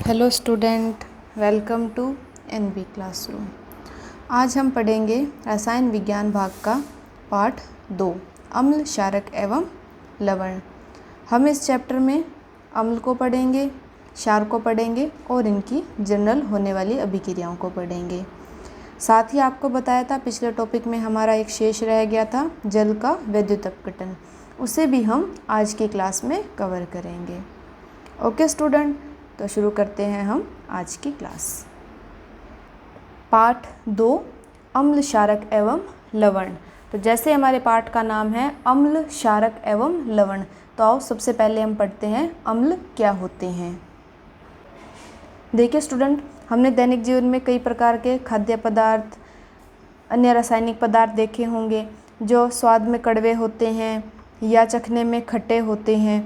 Hello student, welcome to NB classroom. आज हम पढ़ेंगे रसायन विज्ञान भाग का पाठ 2 अम्ल, क्षारक एवं लवण। हम इस चैप्टर में अम्ल को पढ़ेंगे, क्षार को पढ़ेंगे और इनकी जनरल होने वाली अभिक्रियाओं को पढ़ेंगे। साथ ही आपको बताया था पिछले टॉपिक में हमारा एक शेष रह गया था जल का वैद्युत अपघटन, उसे भी हम आज की क्लास में कवर करेंगे। ओके स्टूडेंट, तो शुरू करते हैं हम आज की क्लास। पाठ 2 अम्ल, क्षारक एवं लवण। तो जैसे हमारे पाठ का नाम है अम्ल, क्षारक एवं लवण, तो आओ सबसे पहले हम पढ़ते हैं अम्ल क्या होते हैं। देखिए स्टूडेंट, हमने दैनिक जीवन में कई प्रकार के खाद्य पदार्थ, अन्य रासायनिक पदार्थ देखे होंगे जो स्वाद में कड़वे होते हैं या चखने में खट्टे होते हैं।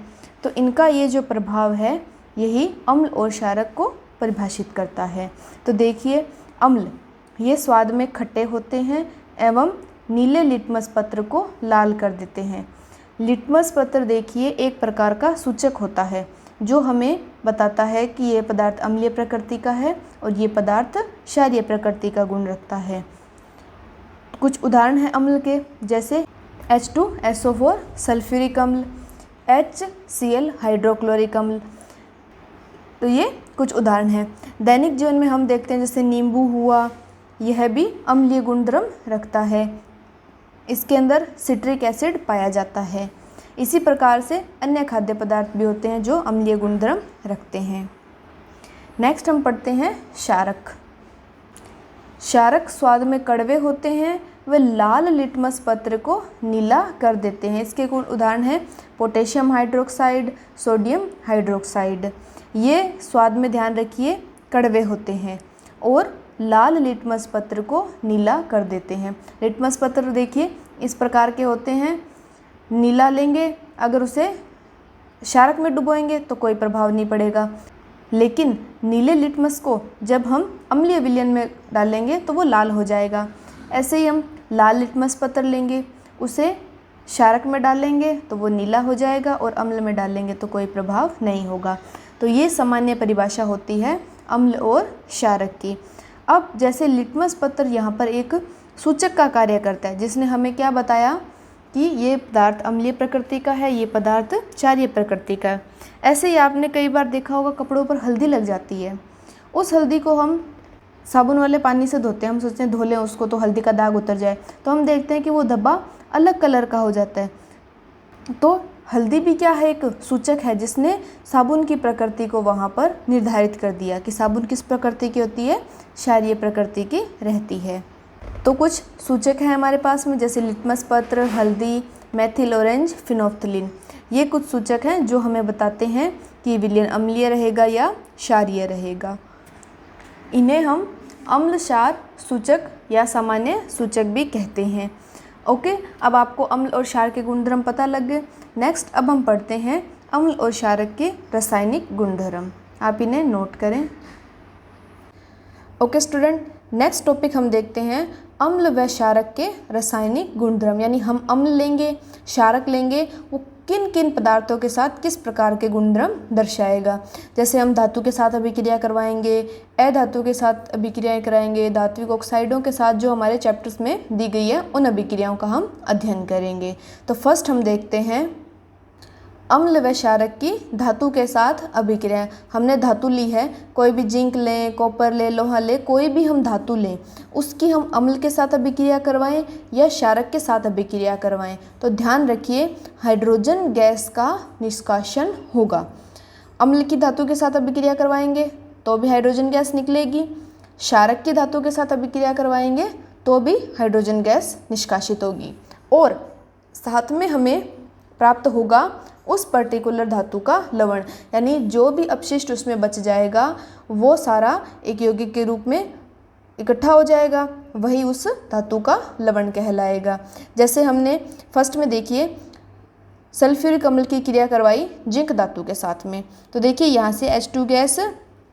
तो इनका ये जो प्रभाव है यही अम्ल और क्षारक को परिभाषित करता है। तो देखिए, अम्ल ये स्वाद में खट्टे होते हैं एवं नीले लिटमस पत्र को लाल कर देते हैं। लिटमस पत्र देखिए एक प्रकार का सूचक होता है जो हमें बताता है कि ये पदार्थ अम्लीय प्रकृति का है और ये पदार्थ क्षारीय प्रकृति का गुण रखता है। कुछ उदाहरण हैं अम्ल के, जैसे H2SO4 सल्फ्यूरिक अम्ल, HCl हाइड्रोक्लोरिक अम्ल। तो ये कुछ उदाहरण हैं। दैनिक जीवन में हम देखते हैं जैसे नींबू हुआ, यह भी अम्लीय गुणधर्म रखता है, इसके अंदर सिट्रिक एसिड पाया जाता है। इसी प्रकार से अन्य खाद्य पदार्थ भी होते हैं जो अम्लीय गुणधर्म रखते हैं। नेक्स्ट हम पढ़ते हैं क्षारक। क्षारक स्वाद में कड़वे होते हैं, वे लाल लिटमस पत्र को नीला कर देते हैं। इसके कुछ उदाहरण हैं पोटेशियम हाइड्रोक्साइड, सोडियम हाइड्रोक्साइड। ये स्वाद में ध्यान रखिए कड़वे होते हैं और लाल लिटमस पत्र को नीला कर देते हैं। लिटमस पत्र देखिए इस प्रकार के होते हैं, नीला लेंगे, अगर उसे क्षारक में डुबोएंगे तो कोई प्रभाव नहीं पड़ेगा, लेकिन नीले लिटमस को जब हम अम्लीय विलयन में डालेंगे तो वो लाल हो जाएगा। ऐसे ही हम लाल लिटमस पत्र लेंगे, उसे क्षारक में डालेंगे तो वो नीला हो जाएगा और अम्ल में डालेंगे तो कोई प्रभाव नहीं होगा। तो ये सामान्य परिभाषा होती है अम्ल और क्षारक की। अब जैसे लिटमस पत्र यहाँ पर एक सूचक का कार्य करता है, जिसने हमें क्या बताया कि ये पदार्थ अम्लीय प्रकृति का है, ये पदार्थ क्षारीय प्रकृति का है। ऐसे ही आपने कई बार देखा होगा कपड़ों पर हल्दी लग जाती है, उस हल्दी को हम साबुन वाले पानी से धोते हैं, हम सोचते हैं धो लें उसको तो हल्दी का दाग उतर जाए, तो हम देखते हैं कि वो धब्बा अलग कलर का हो जाता है। तो हल्दी भी क्या है, एक सूचक है जिसने साबुन की प्रकृति को वहाँ पर निर्धारित कर दिया कि साबुन किस प्रकृति की होती है, क्षारीय प्रकृति की रहती है। तो कुछ सूचक हैं हमारे पास में, जैसे लिटमस पत्र, हल्दी, मेथिल ऑरेंज, फिनोफ्थलीन। ये कुछ सूचक हैं जो हमें बताते हैं कि विलयन अम्लीय रहेगा या क्षारीय रहेगा। इन्हें हम अम्ल क्षार सूचक या सामान्य सूचक भी कहते हैं। ओके, अब आपको अम्ल और क्षार के गुणधर्म पता लग गए। नेक्स्ट अब हम पढ़ते हैं अम्ल और क्षारक के रासायनिक गुणधर्म। आप इन्हें नोट करें। ओके स्टूडेंट, नेक्स्ट टॉपिक हम देखते हैं अम्ल व क्षारक के रासायनिक गुणधर्म। यानी हम अम्ल लेंगे, क्षारक लेंगे, वो किन किन पदार्थों के साथ किस प्रकार के गुणधर्म दर्शाएगा। जैसे हम धातु के साथ अभिक्रिया करवाएंगे, अधातु के साथ अभिक्रियाएं कराएंगे, धात्विक ऑक्साइडों के साथ जो हमारे चैप्टर्स में दी गई है उन अभिक्रियाओं का हम अध्ययन करेंगे। तो फर्स्ट हम देखते हैं अम्ल व क्षारक की धातु के साथ अभिक्रिया। हमने धातु ली है, कोई भी जिंक लें, कॉपर लें, लोहा लें, कोई भी हम धातु लें, उसकी हम अम्ल के साथ अभिक्रिया करवाएं या क्षारक के साथ अभिक्रिया करवाएं तो ध्यान रखिए हाइड्रोजन गैस का निष्कासन होगा। अम्ल की धातु के साथ अभिक्रिया करवाएंगे तो भी हाइड्रोजन गैस निकलेगी, क्षारक की धातु के साथ अभिक्रिया करवाएंगे तो भी हाइड्रोजन गैस निष्कासित होगी, और साथ में हमें प्राप्त होगा उस पर्टिकुलर धातु का लवण। यानी जो भी अपशिष्ट उसमें बच जाएगा वो सारा एक यौगिक के रूप में इकट्ठा हो जाएगा, वही उस धातु का लवण कहलाएगा। जैसे हमने फर्स्ट में देखिए सल्फ्यूरिक अम्ल की क्रिया करवाई जिंक धातु के साथ में, तो देखिए यहाँ से H2 गैस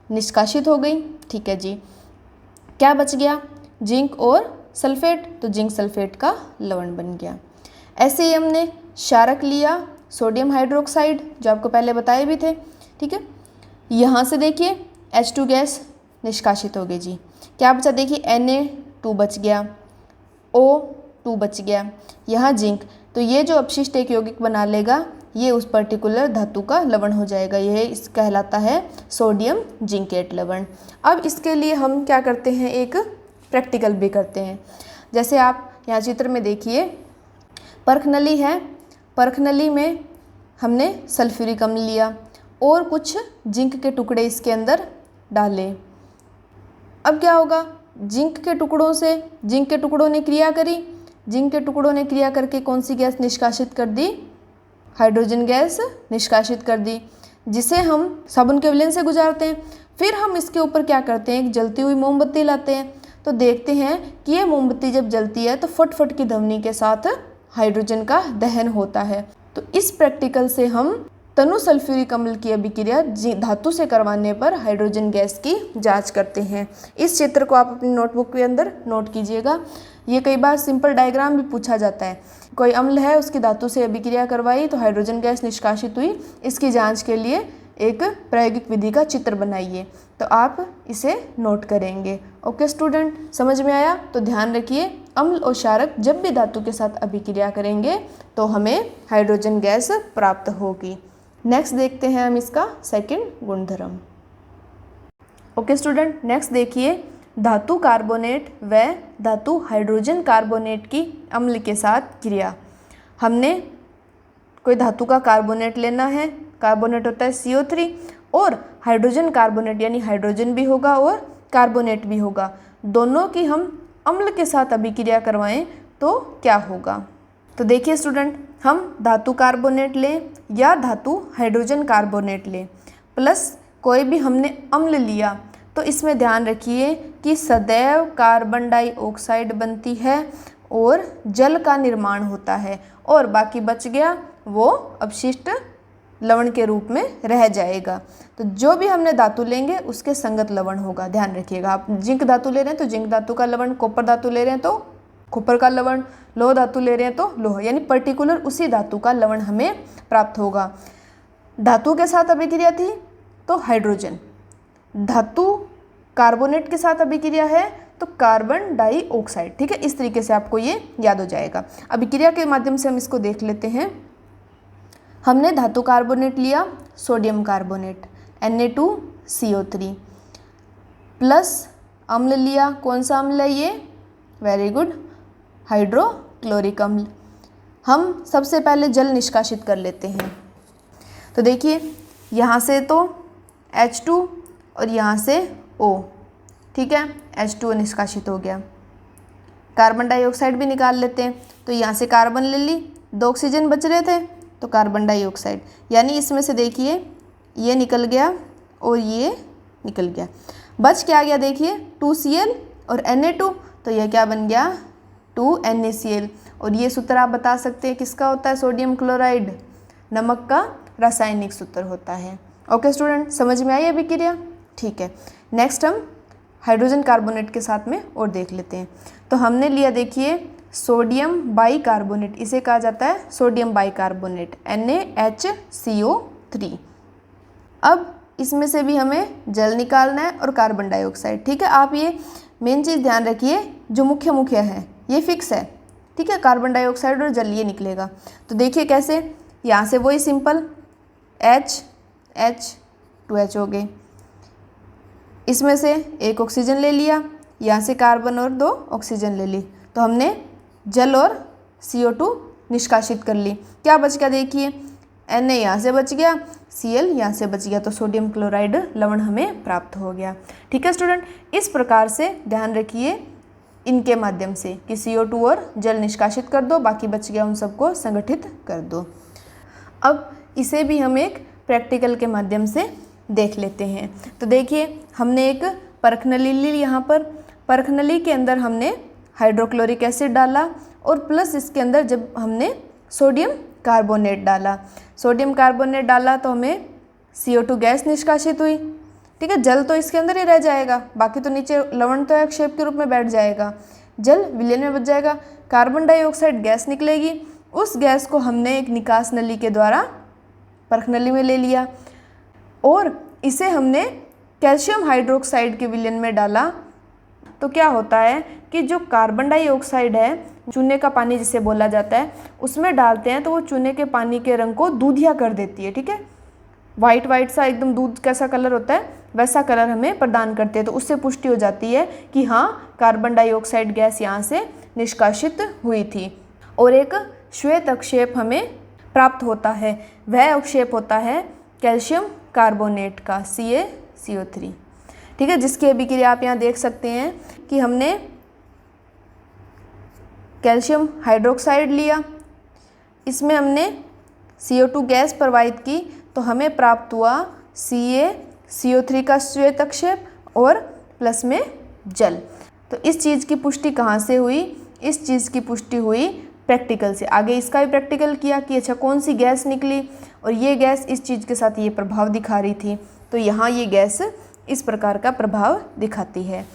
निष्कासित हो गई। ठीक है जी, क्या बच गया, जिंक और सल्फेट, तो जिंक सल्फेट का लवण बन गया। ऐसे ही हमने क्षारक लिया सोडियम हाइड्रोक्साइड, जो आपको पहले बताए भी थे। ठीक है, यहाँ से देखिए H2 गैस निष्कासित हो गई जी। क्या बचा देखिए Na2 बच गया, O2 बच गया, यहाँ जिंक। तो ये जो अपशिष्ट एक यौगिक बना लेगा ये उस पर्टिकुलर धातु का लवण हो जाएगा। यह इस कहलाता है सोडियम जिंकेट लवण। अब इसके लिए हम क्या करते हैं, एक प्रैक्टिकल भी करते हैं। जैसे आप यहाँ चित्र में देखिए, परखनली है, परखनली में हमने सल्फ्यूरिक अम्ल लिया और कुछ जिंक के टुकड़े इसके अंदर डाले। अब क्या होगा, जिंक के टुकड़ों ने क्रिया करी, जिंक के टुकड़ों ने क्रिया करके कौन सी गैस निष्कासित कर दी, हाइड्रोजन गैस निष्कासित कर दी, जिसे हम साबुन के विलयन से गुजारते हैं। फिर हम इसके ऊपर क्या करते हैं, एक जलती हुई मोमबत्ती लाते हैं। तो देखते हैं कि ये मोमबत्ती जब जलती है तो फट की ध्वनि के साथ हाइड्रोजन का दहन होता है। तो इस प्रैक्टिकल से हम तनु सल्फ्यूरिक अम्ल की अभिक्रिया धातु से करवाने पर हाइड्रोजन गैस की जांच करते हैं। इस चित्र को आप अपनी नोटबुक के अंदर नोट कीजिएगा। ये कई बार सिंपल डायग्राम भी पूछा जाता है। कोई अम्ल है, उसकी धातु से अभिक्रिया करवाई तो हाइड्रोजन गैस निष्कासित हुई, इसकी जांच के लिए एक प्रायोगिक विधि का चित्र बनाइए। तो आप इसे नोट करेंगे। ओके स्टूडेंट, समझ में आया? तो ध्यान रखिए, अम्ल और क्षारक जब भी धातु के साथ अभिक्रिया करेंगे तो हमें हाइड्रोजन गैस प्राप्त होगी। नेक्स्ट देखते हैं हम इसका सेकंड गुणधर्म। ओके स्टूडेंट, नेक्स्ट देखिए, धातु कार्बोनेट व धातु हाइड्रोजन कार्बोनेट की अम्ल के साथ क्रिया। हमने कोई धातु का कार्बोनेट लेना है, कार्बोनेट होता है CO3, और हाइड्रोजन कार्बोनेट यानी हाइड्रोजन भी होगा और कार्बोनेट भी होगा। दोनों की हम अम्ल के साथ अभिक्रिया करवाएं तो क्या होगा। तो देखिए स्टूडेंट, हम धातु कार्बोनेट लें या धातु हाइड्रोजन कार्बोनेट लें, प्लस कोई भी हमने अम्ल लिया, तो इसमें ध्यान रखिए कि सदैव कार्बन डाइऑक्साइड बनती है और जल का निर्माण होता है, और बाकी बच गया वो अपशिष्ट लवण के रूप में रह जाएगा। तो जो भी हमने धातु लेंगे उसके संगत लवण होगा, ध्यान रखिएगा। आप जिंक धातु ले रहे हैं तो जिंक धातु का लवण, कॉपर धातु ले रहे हैं तो कॉपर का लवण, लोह धातु ले रहे हैं तो लोह, यानी पर्टिकुलर उसी धातु का लवण हमें प्राप्त होगा। धातु के साथ अभिक्रिया थी तो हाइड्रोजन, धातु कार्बोनेट के साथ अभिक्रिया है तो कार्बन डाइऑक्साइड। ठीक है, इस तरीके से आपको ये याद हो जाएगा। अभिक्रिया के माध्यम से हम इसको देख लेते हैं। हमने धातु कार्बोनेट लिया, सोडियम कार्बोनेट Na2CO3, प्लस अम्ल लिया, कौन सा अम्ल है ये, वेरी गुड, हाइड्रोक्लोरिक अम्ल। हम सबसे पहले जल निष्कासित कर लेते हैं। तो देखिए, यहाँ से तो H2 और यहाँ से O, ठीक है, H2O निष्कासित हो गया। कार्बन डाइऑक्साइड भी निकाल लेते हैं। तो यहाँ से कार्बन ले ली, 2 ऑक्सीजन बच रहे थे तो कार्बन डाइऑक्साइड, यानी इसमें से देखिए ये निकल गया और ये निकल गया, बच क्या गया देखिए 2Cl और Na2, तो यह क्या बन गया 2NaCl। और ये सूत्र आप बता सकते हैं किसका होता है, सोडियम क्लोराइड, नमक का रासायनिक सूत्र होता है। ओके स्टूडेंट, समझ में आई अभिक्रिया? ठीक है, नेक्स्ट हम हाइड्रोजन कार्बोनेट के साथ में और देख लेते हैं। तो हमने लिया देखिए सोडियम बाइकार्बोनेट, इसे कहा जाता है सोडियम बाइकार्बोनेट NaHCO3। अब इसमें से भी हमें जल निकालना है और कार्बन डाइऑक्साइड। ठीक है, आप ये मेन चीज़ ध्यान रखिए, जो मुख्य है ये फिक्स है। ठीक है, कार्बन डाइऑक्साइड और जल ये निकलेगा। तो देखिए कैसे, यहाँ से वही सिंपल H2H हो गए, इसमें से 1 ऑक्सीजन ले लिया, यहाँ से कार्बन और 2 ऑक्सीजन ले ली, तो हमने जल और CO2 निष्कासित कर ली। क्या बच गया देखिए, Na यहाँ से बच गया, Cl यहाँ से बच गया, तो सोडियम क्लोराइड लवण हमें प्राप्त हो गया। ठीक है स्टूडेंट, इस प्रकार से ध्यान रखिए इनके माध्यम से कि CO2 और जल निष्कासित कर दो, बाकी बच गया उन सबको संगठित कर दो। अब इसे भी हम एक प्रैक्टिकल के माध्यम से देख लेते हैं। तो देखिए, हमने एक परखनली ली, यहाँ पर परखनली के अंदर हमने हाइड्रोक्लोरिक एसिड डाला और प्लस इसके अंदर जब हमने सोडियम कार्बोनेट डाला, सोडियम कार्बोनेट डाला तो हमें CO2 गैस निष्कासित हुई। ठीक है, जल तो इसके अंदर ही रह जाएगा, बाकी तो नीचे लवण तो एक शेप के रूप में बैठ जाएगा, जल विलयन में बच जाएगा। कार्बन डाइऑक्साइड गैस निकलेगी, उस गैस को हमने एक निकास नली के द्वारा परखनली में ले लिया और इसे हमने कैल्शियम हाइड्रोक्साइड के विलयन में डाला तो क्या होता है कि जो कार्बन डाइऑक्साइड है, चूने का पानी जिसे बोला जाता है, उसमें डालते हैं तो वो चूने के पानी के रंग को दूधिया कर देती है। ठीक है, वाइट वाइट सा एकदम दूध कैसा कलर होता है वैसा कलर हमें प्रदान करते हैं। तो उससे पुष्टि हो जाती है कि हाँ, कार्बन डाइऑक्साइड गैस यहाँ से निष्कासित हुई थी। और एक श्वेत अवक्षेप हमें प्राप्त होता है, वह अवक्षेप होता है कैल्शियम कार्बोनेट का CaCO3। ठीक है, जिसकी अभिक्रिया आप यहाँ देख सकते हैं कि हमने कैल्शियम हाइड्रोक्साइड लिया, इसमें हमने CO2 गैस प्रवाहित की तो हमें प्राप्त हुआ CaCO3 का श्वेत अवक्षेप और प्लस में जल। तो इस चीज़ की पुष्टि कहाँ से हुई? इस चीज़ की पुष्टि हुई प्रैक्टिकल से। आगे इसका भी प्रैक्टिकल किया कि अच्छा कौन सी गैस निकली और ये गैस इस चीज़ के साथ ये प्रभाव दिखा रही थी, तो यहाँ ये गैस इस प्रकार का प्रभाव दिखाती है।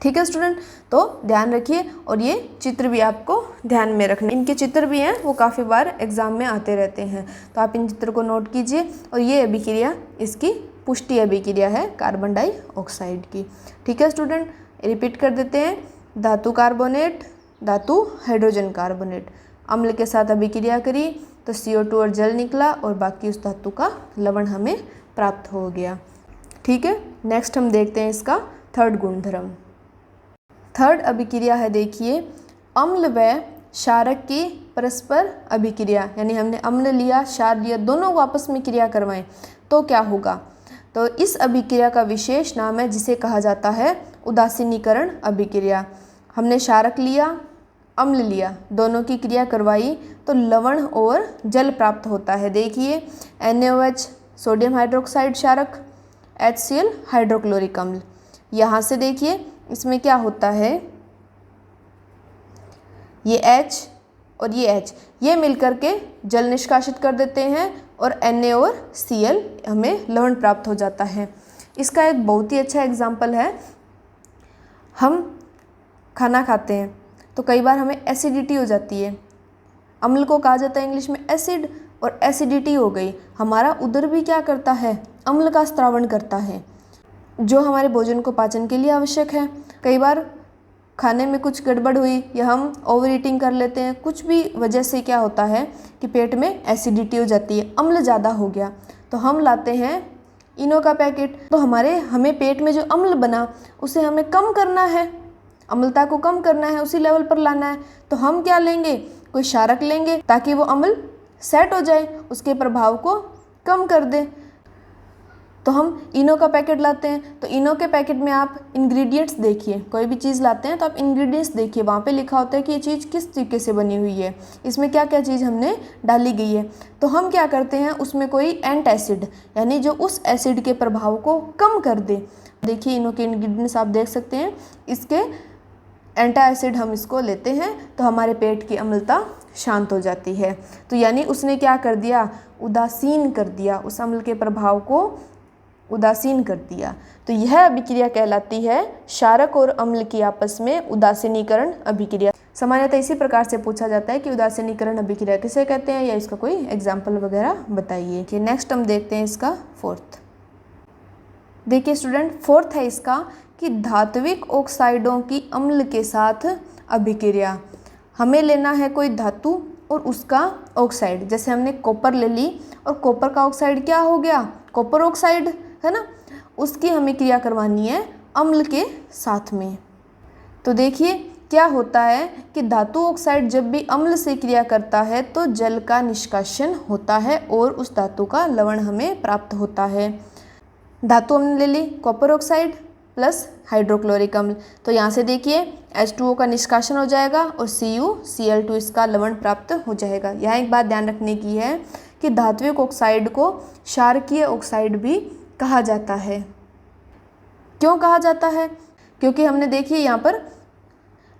ठीक है स्टूडेंट, तो ध्यान रखिए और ये चित्र भी आपको ध्यान में रखने, इनके चित्र भी हैं वो काफ़ी बार एग्जाम में आते रहते हैं, तो आप इन चित्र को नोट कीजिए। और ये अभिक्रिया इसकी पुष्टि अभिक्रिया है कार्बन डाइऑक्साइड की। ठीक है स्टूडेंट, रिपीट कर देते हैं। धातु कार्बोनेट, धातु हाइड्रोजन कार्बोनेट, अम्ल के साथ अभिक्रिया करी तो CO2 और जल निकला और बाकी उस धातु का लवण हमें प्राप्त हो गया। ठीक है, नेक्स्ट हम देखते हैं इसका थर्ड गुणधर्म। थर्ड अभिक्रिया है, देखिए, अम्ल व क्षारक की परस्पर अभिक्रिया, यानी हमने अम्ल लिया क्षार लिया, दोनों को आपस में क्रिया करवाएं तो क्या होगा? तो इस अभिक्रिया का विशेष नाम है जिसे कहा जाता है उदासीनीकरण अभिक्रिया। हमने क्षारक लिया, अम्ल लिया, दोनों की क्रिया करवाई तो लवण और जल प्राप्त होता है। देखिए, NaOH सोडियम हाइड्रोक्साइड क्षारक, HCl हाइड्रोक्लोरिक अम्ल। यहाँ से देखिए इसमें क्या होता है, ये H और ये H ये मिलकर के जल निष्कासित कर देते हैं और Na और Cl हमें लवण प्राप्त हो जाता है। इसका एक बहुत ही अच्छा एग्जाम्पल है, हम खाना खाते हैं तो कई बार हमें एसिडिटी हो जाती है, अम्ल को कहा जाता है इंग्लिश में एसिड, और एसिडिटी हो गई, हमारा उदर भी क्या करता है, अम्ल का स्त्रावण करता है जो हमारे भोजन को पाचन के लिए आवश्यक है। कई बार खाने में कुछ गड़बड़ हुई या हम ओवर ईटिंग कर लेते हैं, कुछ भी वजह से क्या होता है कि पेट में एसिडिटी हो जाती है, अम्ल ज़्यादा हो गया, तो हम लाते हैं इनो का पैकेट। तो हमें पेट में जो अम्ल बना उसे हमें कम करना है, अम्लता को कम करना है, उसी लेवल पर लाना है, तो हम क्या लेंगे, कोई क्षारक लेंगे ताकि वो अम्ल सेट हो जाए, उसके प्रभाव को कम कर दे। तो हम इनो का पैकेट लाते हैं, तो इनो के पैकेट में आप इंग्रेडिएंट्स देखिए, कोई भी चीज़ लाते हैं तो आप इंग्रेडिएंट्स देखिए, वहाँ पे लिखा होता है कि ये चीज़ किस तरीके से बनी हुई है, इसमें क्या क्या चीज़ हमने डाली गई है। तो हम क्या करते हैं, उसमें कोई एंट एसिड यानी जो उस एसिड के प्रभाव को कम कर दे। देखिए इनो के इंग्रेडिएंट्स आप देख सकते हैं, इसके एंटा एसिड हम इसको लेते हैं तो हमारे पेट की अम्लता शांत हो जाती है। तो यानी उसने क्या कर दिया, उदासीन कर दिया, उस अम्ल के प्रभाव को उदासीन कर दिया। तो यह अभिक्रिया कहलाती है क्षारक और अम्ल की आपस में उदासीनीकरण अभिक्रिया। सामान्यतः इसी प्रकार से पूछा जाता है कि उदासीनीकरण अभिक्रिया किसे कहते हैं, या इसका कोई एग्जाम्पल वगैरह बताइए। कि नेक्स्ट हम देखते हैं इसका फोर्थ। देखिए स्टूडेंट, फोर्थ है इसका कि धात्विक ऑक्साइडों की अम्ल के साथ अभिक्रिया। हमें लेना है कोई धातु और उसका ऑक्साइड, जैसे हमने कॉपर ले ली और कॉपर का ऑक्साइड क्या हो गया, कॉपर ऑक्साइड है ना, उसकी हमें क्रिया करवानी है अम्ल के साथ में। तो देखिए क्या होता है कि धातु ऑक्साइड जब भी अम्ल से क्रिया करता है तो जल का निष्कासन होता है और उस धातु का लवण हमें प्राप्त होता है। धातु हमने ले ली कॉपर ऑक्साइड प्लस हाइड्रोक्लोरिक अम्ल, तो यहाँ से देखिए H2O का निष्कासन हो जाएगा और CuCl2 इसका लवण प्राप्त हो जाएगा। यहाँ एक बात ध्यान रखने की है कि धात्विक ऑक्साइड को क्षारकीय ऑक्साइड भी कहा जाता है। क्यों कहा जाता है, क्योंकि हमने देखिए यहाँ पर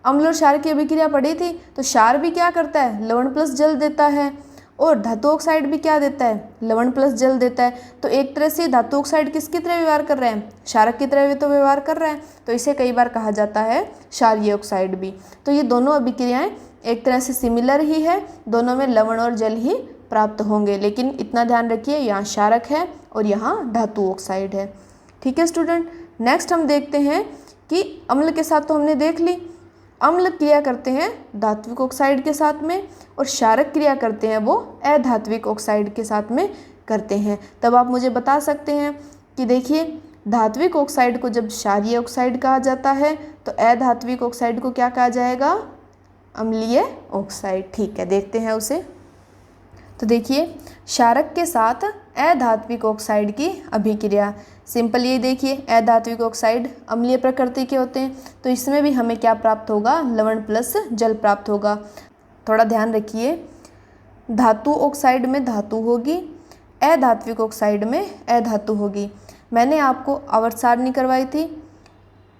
अम्ल और क्षार की अभिक्रिया पढ़ी थी, तो क्षार भी क्या करता है, लवण प्लस जल देता है, और धातु ऑक्साइड भी क्या देता है, लवण प्लस जल देता है। तो एक तरह से धातु ऑक्साइड किसकी तरह व्यवहार कर रहे हैं, क्षारक की तरह भी तो व्यवहार कर रहे हैं, तो इसे कई बार कहा जाता है क्षारीय ऑक्साइड भी। तो ये दोनों अभिक्रियाएं एक तरह से सिमिलर ही है, दोनों में लवण और जल ही प्राप्त होंगे, लेकिन इतना ध्यान रखिए यहाँ क्षारक है और यहाँ धातु ऑक्साइड है। ठीक है स्टूडेंट। नेक्स्ट हम देखते हैं कि अम्ल के साथ तो हमने देख ली, अम्ल क्रिया करते हैं धात्विक ऑक्साइड के साथ में और क्षारक क्रिया करते हैं वो अधात्विक ऑक्साइड के साथ में करते हैं। तब आप मुझे बता सकते हैं कि देखिए धात्विक ऑक्साइड को जब क्षारीय ऑक्साइड कहा जाता है तो अधात्विक ऑक्साइड को क्या कहा जाएगा? अम्लीय ऑक्साइड। ठीक है, देखते हैं उसे। तो देखिए क्षारक के साथ अधात्विक ऑक्साइड की अभिक्रिया, सिंपल ये देखिए अधात्विक ऑक्साइड अम्लीय प्रकृति के होते हैं, तो इसमें भी हमें क्या प्राप्त होगा? लवण प्लस जल प्राप्त होगा। थोड़ा ध्यान रखिए, धातु ऑक्साइड में धातु होगी, अधात्विक ऑक्साइड में अधातु होगी। मैंने आपको आवर्त सारणी करवाई थी,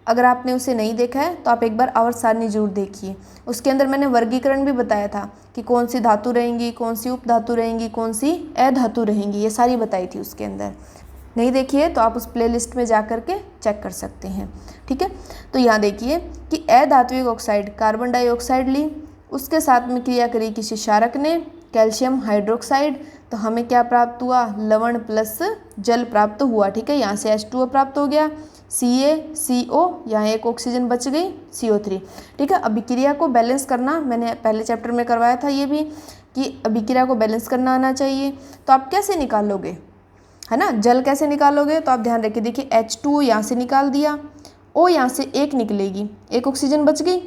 अगर आपने उसे नहीं देखा है तो आप एक बार आवर्त सारणी जरूर देखिए। उसके अंदर मैंने वर्गीकरण भी बताया था कि कौन सी धातु रहेंगी, कौन सी उपधातु रहेंगी, कौन सी अधातु रहेंगी, ये सारी बताई थी उसके अंदर। नहीं देखिए तो आप उस प्लेलिस्ट में जा कर के चेक कर सकते हैं। ठीक है, तो यहाँ देखिए कि अधात्विक ऑक्साइड कार्बन डाइऑक्साइड ली, उसके साथ में क्रिया करी किसी क्षारक ने कैल्शियम हाइड्रोक्साइड, तो हमें क्या प्राप्त हुआ? लवण प्लस जल प्राप्त हुआ। ठीक है, यहाँ से H2O प्राप्त हो गया, CaCO, यहाँ एक ऑक्सीजन बच गई CO3। ठीक है, अभिक्रिया को बैलेंस करना मैंने पहले चैप्टर में करवाया था ये भी कि अभिक्रिया को बैलेंस करना आना चाहिए। तो आप कैसे निकालोगे, है ना, जल कैसे निकालोगे? तो आप ध्यान रखिए, देखिए H2O यहाँ से निकाल दिया, O यहाँ से एक निकलेगी, एक ऑक्सीजन बच गई,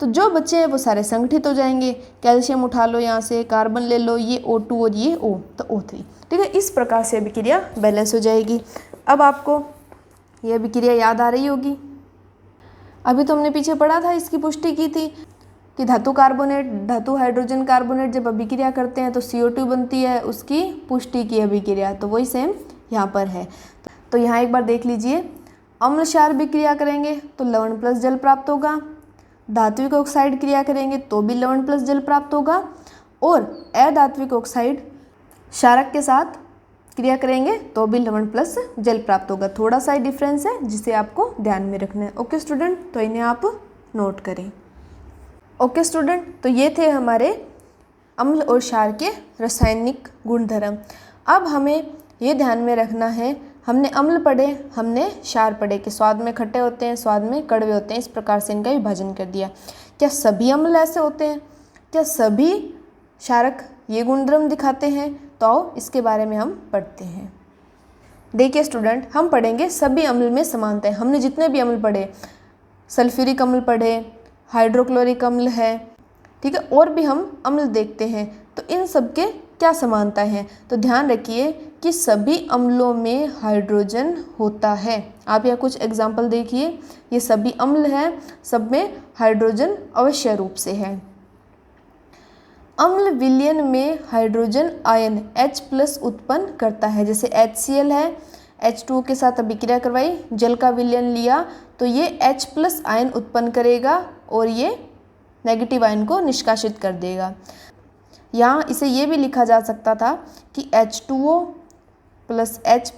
तो जो बच्चे हैं वो सारे संगठित हो जाएंगे। कैल्शियम उठा लो यहाँ से, कार्बन ले लो, ये O2 और ये O, तो O3। ठीक है, इस प्रकार से अभिक्रिया बैलेंस हो जाएगी। अब आपको ये अभिक्रिया याद आ रही होगी, अभी तो हमने पीछे पढ़ा था, इसकी पुष्टि की थी कि धातु कार्बोनेट, धातु हाइड्रोजन कार्बोनेट जब अभिक्रिया करते हैं तो CO2 बनती है, उसकी पुष्टि की अभिक्रिया, तो वही सेम यहाँ पर है। तो यहाँ एक बार देख लीजिए, अम्ल क्षार अभिक्रिया करेंगे तो लवण प्लस जल प्राप्त होगा, धात्विक ऑक्साइड क्रिया करेंगे तो भी लवण प्लस जल प्राप्त होगा, और अधात्विक ऑक्साइड क्षारक के साथ क्रिया करेंगे तो भी लवण प्लस जल प्राप्त होगा। थोड़ा सा ही डिफरेंस है जिसे आपको ध्यान में रखना है। ओके स्टूडेंट, तो इन्हें आप नोट करें। ओके स्टूडेंट, तो ये थे हमारे अम्ल और क्षार के रासायनिक गुणधर्म। अब हमें ये ध्यान में रखना है, हमने अम्ल पढ़े, हमने क्षार पढ़े कि स्वाद में खट्टे होते हैं, स्वाद में कड़वे होते हैं, इस प्रकार से इनका विभाजन कर दिया। क्या सभी अम्ल ऐसे होते हैं? क्या सभी क्षारक ये गुणधर्म दिखाते हैं? तो आओ इसके बारे में हम पढ़ते हैं। देखिए स्टूडेंट, हम पढ़ेंगे सभी अम्ल में समानता है। हमने जितने भी अम्ल पढ़े, सल्फ्यूरिक अम्ल पढ़े, हाइड्रोक्लोरिक अम्ल है, ठीक है, और भी हम अम्ल देखते हैं, तो इन सब के क्या समानता है? तो ध्यान रखिए कि सभी अम्लों में हाइड्रोजन होता है। आप यहाँ कुछ एग्जाम्पल देखिए, ये सभी अम्ल हैं, सब में हाइड्रोजन अवश्य रूप से है। अम्ल विलयन में हाइड्रोजन आयन H+ उत्पन्न करता है, जैसे HCl है, H2O के साथ अभिक्रिया करवाई, जल का विलयन लिया तो ये H+ आयन उत्पन्न करेगा और ये नेगेटिव आयन को निष्कासित कर देगा। यहाँ इसे ये भी लिखा जा सकता था कि H2O + H+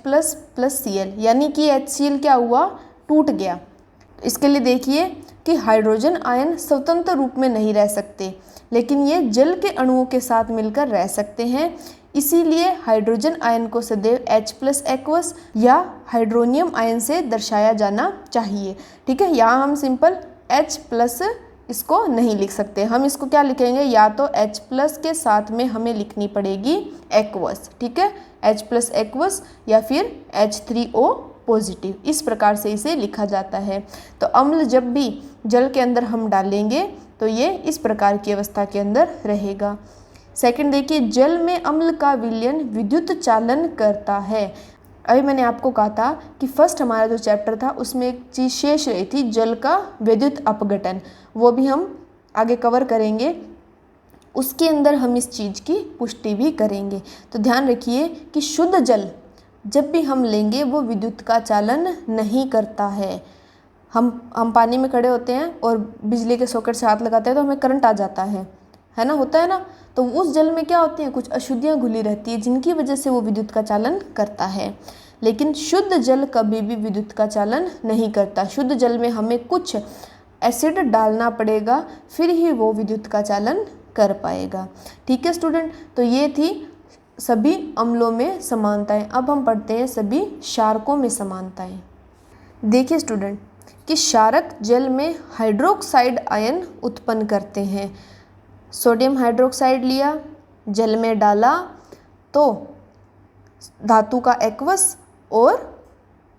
+ Cl, यानी कि HCl क्या हुआ? टूट गया। इसके लिए देखिए कि हाइड्रोजन आयन स्वतंत्र रूप में नहीं रह सकते, लेकिन ये जल के अणुओं के साथ मिलकर रह सकते हैं। इसीलिए हाइड्रोजन आयन को सदैव H+ एक्वस या हाइड्रोनियम आयन से दर्शाया जाना चाहिए। ठीक है, यहाँ हम सिंपल H+ इसको नहीं लिख सकते, हम इसको क्या लिखेंगे? या तो H+ के साथ में हमें लिखनी पड़ेगी एक्वस, ठीक है, H+ एक्वस या फिर H3O पॉजिटिव, इस प्रकार से इसे लिखा जाता है। तो अम्ल जब भी जल के अंदर हम डालेंगे तो ये इस प्रकार की अवस्था के अंदर रहेगा। सेकंड देखिए, जल में अम्ल का विलयन विद्युत चालन करता है। अभी मैंने आपको कहा था कि फर्स्ट हमारा जो चैप्टर था उसमें एक चीज़ शेष रही थी, जल का विद्युत अपघटन, वो भी हम आगे कवर करेंगे, उसके अंदर हम इस चीज़ की पुष्टि भी करेंगे। तो ध्यान रखिए कि शुद्ध जल जब भी हम लेंगे वो विद्युत का चालन नहीं करता है। हम पानी में खड़े होते हैं और बिजली के सॉकेट से हाथ लगाते हैं तो हमें करंट आ जाता है ना, होता है ना, तो उस जल में क्या होती है? कुछ अशुद्धियाँ घुली रहती है जिनकी वजह से वो विद्युत का चालन करता है। लेकिन शुद्ध जल कभी भी विद्युत का चालन नहीं करता। शुद्ध जल में हमें कुछ एसिड डालना पड़ेगा, फिर ही वो विद्युत का चालन कर पाएगा। ठीक है स्टूडेंट, तो ये थी सभी अम्लों में समानताएं। अब हम पढ़ते हैं सभी क्षारकों में समानताएं। देखिए स्टूडेंट कि क्षारक जल में हाइड्रोक्साइड आयन उत्पन्न करते हैं। सोडियम हाइड्रोक्साइड लिया, जल में डाला तो धातु का एक्वस और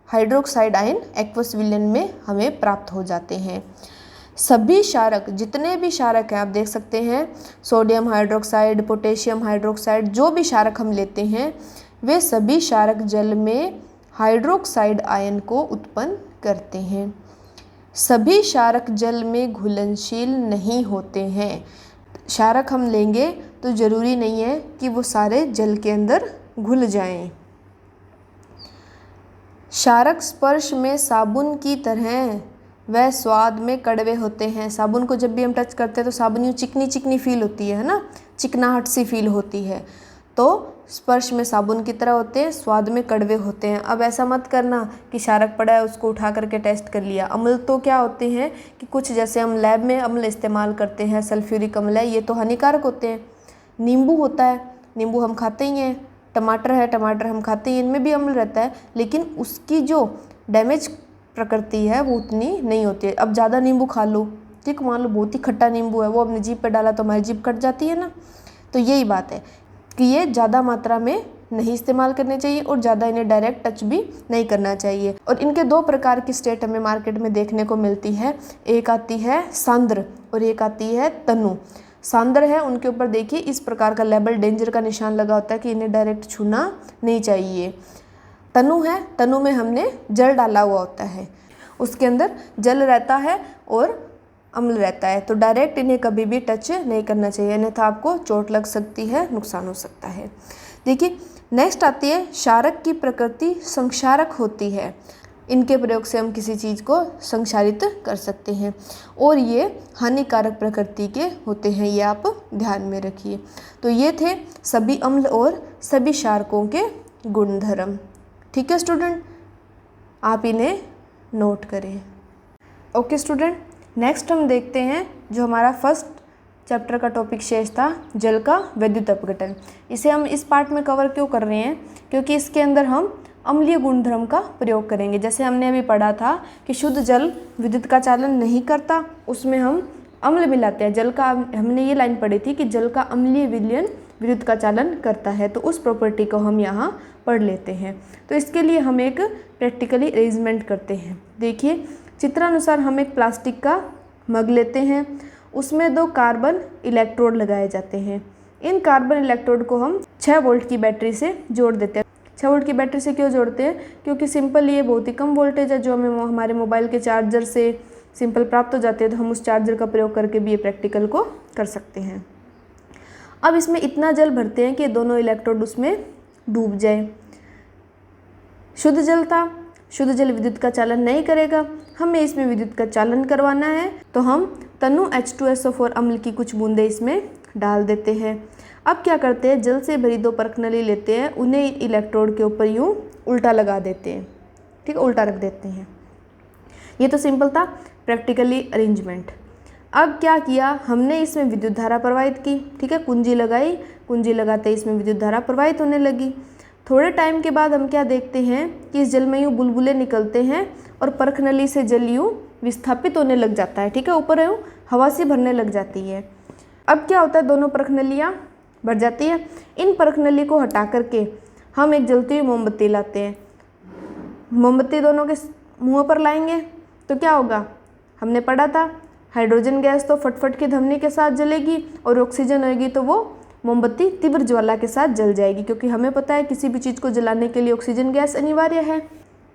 हाइड्रोक्साइड आयन एक्वस विलयन में हमें प्राप्त हो जाते हैं। सभी क्षारक, जितने भी क्षारक हैं आप देख सकते हैं, सोडियम हाइड्रोक्साइड, पोटेशियम हाइड्रोक्साइड, जो भी क्षारक हम लेते हैं वे सभी क्षारक जल में हाइड्रोक्साइड आयन को उत्पन्न करते हैं। सभी क्षारक जल में घुलनशील नहीं होते हैं। क्षारक हम लेंगे तो ज़रूरी नहीं है कि वो सारे जल के अंदर घुल जाएं। क्षारक स्पर्श में साबुन की तरह वह स्वाद में कड़वे होते हैं। साबुन को जब भी हम टच करते हैं तो साबुन यूँ चिकनी चिकनी फील होती है ना, चिकनाहट सी फील होती है। तो स्पर्श में साबुन की तरह होते हैं, स्वाद में कड़वे होते हैं। अब ऐसा मत करना कि क्षारक पड़ा है उसको उठा करके टेस्ट कर लिया। अम्ल तो क्या होते हैं कि कुछ जैसे हम लैब में अम्ल इस्तेमाल करते हैं, सल्फ्यूरिक अम्ल है, ये तो हानिकारक होते हैं। नींबू होता है, नींबू हम खाते ही हैं। टमाटर है, टमाटर हम खाते हैं, इनमें भी अम्ल रहता है, लेकिन उसकी जो डैमेज प्रकृति है वो उतनी नहीं होती है। अब ज़्यादा नींबू खा लो, ठीक, मान लो बहुत ही खट्टा नींबू है, वो अपनी जीभ पे डाला तो हमारी जीभ कट जाती है ना। तो यही बात है कि ये ज़्यादा मात्रा में नहीं इस्तेमाल करने चाहिए और ज़्यादा इन्हें डायरेक्ट टच भी नहीं करना चाहिए। और इनके दो प्रकार की स्टेट हमें मार्केट में देखने को मिलती है, एक आती है सांद्र और एक आती है तनु। सांद्र है, उनके ऊपर देखिए इस प्रकार का लेबल डेंजर का निशान लगा होता है कि इन्हें डायरेक्ट छूना नहीं चाहिए। तनु है, तनु में हमने जल डाला हुआ होता है, उसके अंदर जल रहता है और अम्ल रहता है, तो डायरेक्ट इन्हें कभी भी टच नहीं करना चाहिए, अन्यथा आपको चोट लग सकती है, नुकसान हो सकता है। देखिए नेक्स्ट आती है क्षारक की प्रकृति संक्षारक होती है। इनके प्रयोग से हम किसी चीज़ को संक्षारित कर सकते हैं और ये हानिकारक प्रकृति के होते हैं, ये आप ध्यान में रखिए। तो ये थे सभी अम्ल और सभी क्षारकों के गुणधर्म। ठीक है स्टूडेंट, आप इन्हें नोट करें। ओके स्टूडेंट, नेक्स्ट हम देखते हैं जो हमारा फर्स्ट चैप्टर का टॉपिक शेष था, जल का वैद्युत अपघटन। इसे हम इस पार्ट में कवर क्यों कर रहे हैं, क्योंकि इसके अंदर हम अम्लीय गुणधर्म का प्रयोग करेंगे। जैसे हमने अभी पढ़ा था कि शुद्ध जल विद्युत का चालन नहीं करता, उसमें हम अम्ल मिलाते हैं। जल का हमने ये लाइन पढ़ी थी कि जल का अम्लीय विलयन विद्युत का चालन करता है, तो उस प्रॉपर्टी को हम यहाँ पढ़ लेते हैं। तो इसके लिए हम एक प्रैक्टिकली अरेंजमेंट करते हैं। देखिए चित्रानुसार हम एक प्लास्टिक का मग लेते हैं, उसमें 2 कार्बन इलेक्ट्रोड लगाए जाते हैं। इन कार्बन इलेक्ट्रोड को हम 6 वोल्ट की बैटरी से जोड़ देते हैं। 6 वोल्ट की बैटरी से क्यों जोड़ते हैं, क्योंकि सिंपल ये बहुत ही कम वोल्टेज है जो हमें हमारे मोबाइल के चार्जर से सिंपल प्राप्त हो जाती है, तो हम उस चार्जर का प्रयोग करके भी ये प्रैक्टिकल को कर सकते हैं। अब इसमें इतना जल भरते हैं कि दोनों इलेक्ट्रोड उसमें डूब जाए। शुद्ध जल था, शुद्ध जल विद्युत का चालन नहीं करेगा, हमें इसमें विद्युत का चालन करवाना है, तो हम तनु H2SO4 अम्ल की कुछ बूंदें इसमें डाल देते हैं। अब क्या करते हैं, जल से भरी 2 परखनली लेते हैं, उन्हें इलेक्ट्रोड के ऊपर यूँ उल्टा लगा देते हैं, ठीक है, उल्टा रख देते हैं। ये तो सिंपल था प्रैक्टिकली अरेंजमेंट। अब क्या किया, हमने इसमें विद्युत धारा प्रवाहित की, ठीक है, कुंजी लगाई, कुंजी लगाते इसमें विद्युत धारा प्रवाहित होने लगी। थोड़े टाइम के बाद हम क्या देखते हैं कि इस जल में यूँ बुलबुले निकलते हैं और परखनली से जल यूँ विस्थापित होने लग जाता है, ठीक है, ऊपर यूँ हवा से भरने लग जाती है। अब क्या होता है, दोनों परखनलियाँ भर जाती है। इन परखनली को हटा करके हम एक जलती हुई मोमबत्ती लाते हैं। मोमबत्ती दोनों के मुँह पर लाएंगे तो क्या होगा, हमने पढ़ा था हाइड्रोजन गैस तो फटफट की धमनी के साथ जलेगी और ऑक्सीजन होगी तो वो मोमबत्ती तीव्र ज्वाला के साथ जल जाएगी, क्योंकि हमें पता है किसी भी चीज़ को जलाने के लिए ऑक्सीजन गैस अनिवार्य है।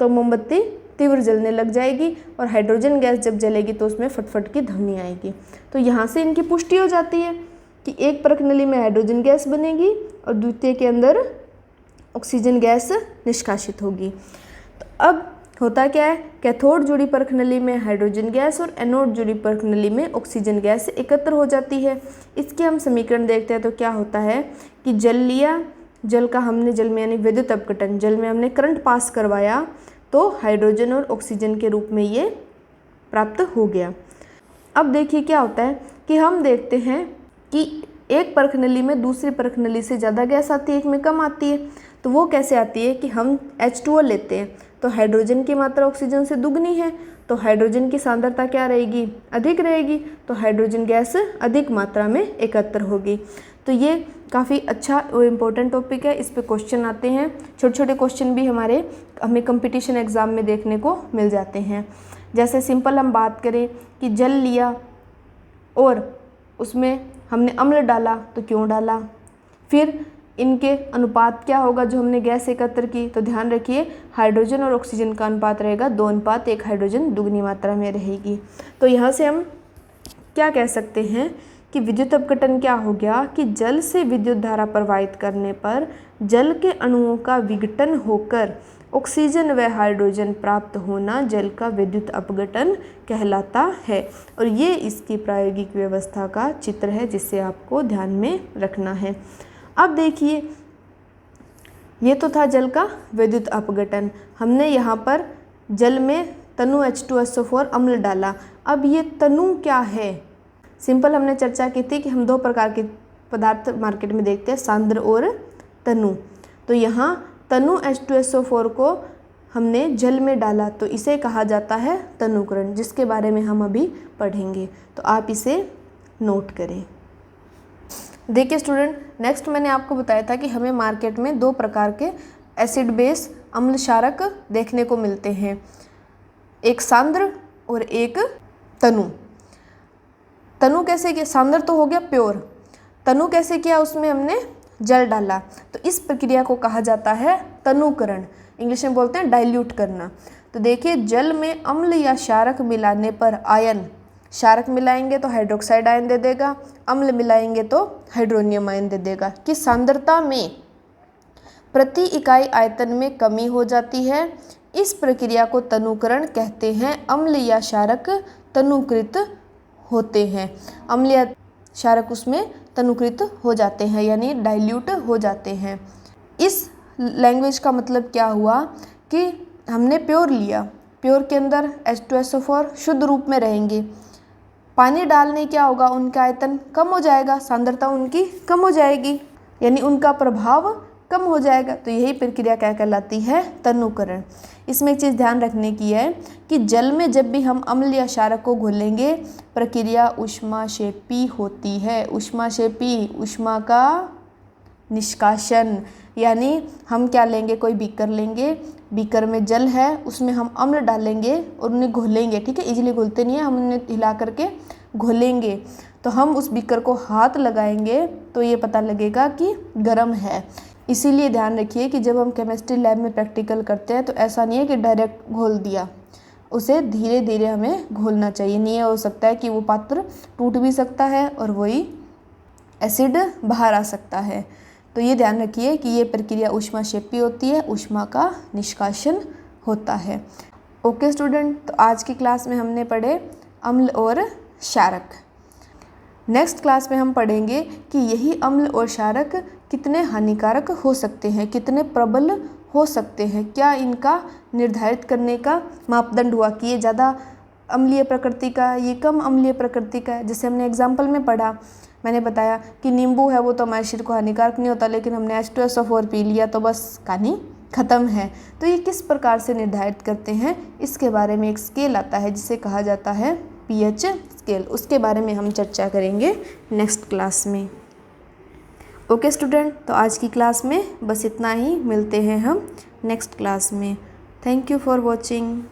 तो मोमबत्ती तीव्र जलने लग जाएगी और हाइड्रोजन गैस जब जलेगी तो उसमें फटफट की ध्वनि आएगी। तो यहाँ से इनकी पुष्टि हो जाती है कि एक परखनली में हाइड्रोजन गैस बनेगी और द्वितीय के अंदर ऑक्सीजन गैस निष्कासित होगी। तो अब होता क्या है, कैथोड जुड़ी परखनली में हाइड्रोजन गैस और एनोड जुड़ी परखनली में ऑक्सीजन गैस एकत्र हो जाती है। इसके हम समीकरण देखते हैं तो क्या होता है कि जल लिया, जल का हमने जल में यानी विद्युत अपघटन, जल में हमने करंट पास करवाया तो हाइड्रोजन और ऑक्सीजन के रूप में ये प्राप्त हो गया। अब देखिए क्या होता है कि हम देखते हैं कि एक परखनली में दूसरी परखनली से ज़्यादा गैस आती है, एक में कम आती है। तो वो कैसे आती है कि हम H2O लेते हैं तो हाइड्रोजन की मात्रा ऑक्सीजन से दुगनी है, तो हाइड्रोजन की सांद्रता क्या रहेगी, अधिक रहेगी, तो हाइड्रोजन गैस अधिक मात्रा में एकत्र होगी। तो ये काफ़ी अच्छा और इम्पोर्टेंट टॉपिक है, इस पे क्वेश्चन आते हैं, छोटे छोटे क्वेश्चन भी हमें कंपटीशन एग्ज़ाम में देखने को मिल जाते हैं। जैसे सिंपल हम बात करें कि जल लिया और उसमें हमने अम्ल डाला, तो क्यों डाला, फिर इनके अनुपात क्या होगा जो हमने गैस एकत्र की, तो ध्यान रखिए हाइड्रोजन और ऑक्सीजन का अनुपात रहेगा 2:1, हाइड्रोजन दुगनी मात्रा में रहेगी। तो यहाँ से हम क्या कह सकते हैं कि विद्युत अपघटन क्या हो गया कि जल से विद्युत धारा प्रवाहित करने पर जल के अणुओं का विघटन होकर ऑक्सीजन व हाइड्रोजन प्राप्त होना जल का विद्युत अपघटन कहलाता है। और ये इसकी प्रायोगिक व्यवस्था का चित्र है जिसे आपको ध्यान में रखना है। अब देखिए, ये तो था जल का विद्युत अपघटन। हमने यहाँ पर जल में तनु H2SO4 अम्ल डाला। अब ये तनु क्या है, सिंपल हमने चर्चा की थी कि हम 2 प्रकार के पदार्थ मार्केट में देखते हैं, सांद्र और तनु। तो यहाँ तनु H2SO4 को हमने जल में डाला, तो इसे कहा जाता है तनुकरण, जिसके बारे में हम अभी पढ़ेंगे। तो आप इसे नोट करें। देखिए स्टूडेंट, नेक्स्ट मैंने आपको बताया था कि हमें मार्केट में 2 प्रकार के एसिड बेस अम्ल क्षारक देखने को मिलते हैं, एक सांद्र और एक तनु। तनु कैसे किया, सांद्र तो हो गया प्योर, तनु कैसे किया, उसमें हमने जल डाला, तो इस प्रक्रिया को कहा जाता है तनुकरण, इंग्लिश में बोलते हैं डाइल्यूट करना। तो देखिए, जल में अम्ल या क्षारक मिलाने पर आयन, क्षारक मिलाएंगे तो हाइड्रोक्साइड आयन दे देगा, अम्ल मिलाएंगे तो हाइड्रोनियम आयन दे देगा, कि सांद्रता में प्रति इकाई आयतन में कमी हो जाती है। इस प्रक्रिया को तनुकरण कहते हैं। अम्ल या क्षारक तनुकृत होते हैं, अम्ल या क्षारक उसमें तनुकृत हो जाते हैं, यानी डाइल्यूट हो जाते हैं। इस लैंग्वेज का मतलब क्या हुआ कि हमने प्योर लिया, प्योर के अंदर H2SO4 शुद्ध रूप में रहेंगे, पानी डालने क्या होगा, उनका आयतन कम हो जाएगा, सांद्रता उनकी कम हो जाएगी, यानी उनका प्रभाव कम हो जाएगा। तो यही प्रक्रिया क्या कहलाती है, तनुकरण। इसमें एक चीज़ ध्यान रखने की है कि जल में जब भी हम अम्ल या क्षारक को घोलेंगे, प्रक्रिया ऊष्माक्षेपी होती है। ऊष्माक्षेपी, ऊष्मा का निष्कासन, यानी हम क्या लेंगे, कोई बीकर लेंगे, बीकर में जल है, उसमें हम अम्ल डालेंगे और उन्हें घोलेंगे, ठीक है, इजीली घुलते नहीं है, हम उन्हें हिला करके घोलेंगे। तो हम उस बीकर को हाथ लगाएंगे तो ये पता लगेगा कि गर्म है। इसीलिए ध्यान रखिए कि जब हम केमिस्ट्री लैब में प्रैक्टिकल करते हैं तो ऐसा नहीं है कि डायरेक्ट घोल दिया, उसे धीरे धीरे हमें घोलना चाहिए। नहीं हो सकता है कि वो पात्र टूट भी सकता है और वही एसिड बाहर आ सकता है। तो ये ध्यान रखिए कि ये प्रक्रिया ऊष्माक्षेपी होती है, ऊष्मा का निष्कासन होता है। ओके स्टूडेंट, तो आज की क्लास में हमने पढ़े अम्ल और क्षारक। नेक्स्ट क्लास में हम पढ़ेंगे कि यही अम्ल और क्षारक कितने हानिकारक हो सकते हैं, कितने प्रबल हो सकते हैं, क्या इनका निर्धारित करने का मापदंड हुआ कि ये ज़्यादा अम्लीय प्रकृति का, ये कम अम्लीय प्रकृति का है। जैसे हमने एग्जाम्पल में पढ़ा, मैंने बताया कि नींबू है वो तो हमारे शरीर को हानिकारक नहीं होता, लेकिन हमने H2SO4 पी लिया तो बस कहानी ख़त्म है। तो ये किस प्रकार से निर्धारित करते हैं, इसके बारे में एक स्केल आता है जिसे कहा जाता है pH स्केल। उसके बारे में हम चर्चा करेंगे नेक्स्ट क्लास में। ओके स्टूडेंट, तो आज की क्लास में बस इतना ही, मिलते हैं हम नेक्स्ट क्लास में। Thank you for watching.